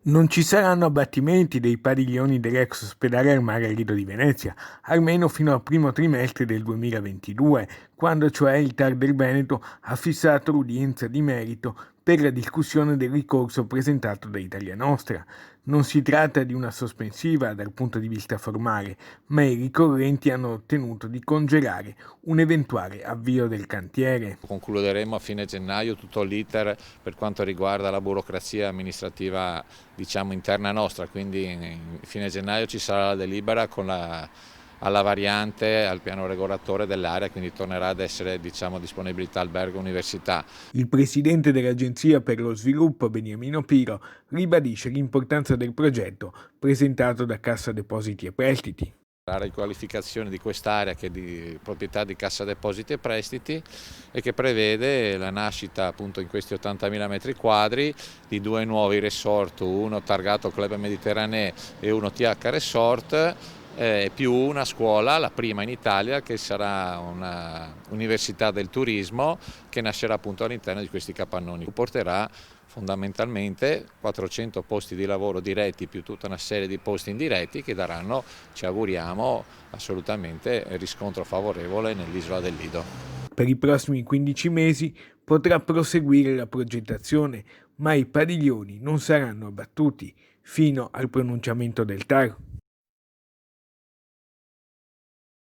Non ci saranno abbattimenti dei padiglioni dell'ex ospedale al Margherito di Venezia, almeno fino al primo trimestre del 2022, quando cioè il TAR del Veneto ha fissato l'udienza di merito per la discussione del ricorso presentato da Italia Nostra. Non si tratta di una sospensiva dal punto di vista formale, ma i ricorrenti hanno ottenuto di congelare un eventuale avvio del cantiere. Concluderemo a fine gennaio tutto l'iter per quanto riguarda la burocrazia amministrativa interna nostra, quindi a fine gennaio ci sarà la delibera alla variante, al piano regolatore dell'area, quindi tornerà ad essere disponibilità albergo università. Il presidente dell'Agenzia per lo Sviluppo, Beniamino Piro, ribadisce l'importanza del progetto presentato da Cassa Depositi e Prestiti. La riqualificazione di quest'area che è di proprietà di Cassa Depositi e Prestiti e che prevede la nascita appunto in questi 80.000 metri quadri di due nuovi resort, uno targato Club Mediterranee e uno TH Resort, più una scuola, la prima in Italia, che sarà una università del turismo che nascerà appunto all'interno di questi capannoni. Porterà fondamentalmente 400 posti di lavoro diretti più tutta una serie di posti indiretti che daranno, ci auguriamo, assolutamente riscontro favorevole nell'isola del Lido. Per i prossimi 15 mesi potrà proseguire la progettazione, ma i padiglioni non saranno abbattuti fino al pronunciamento del TAR.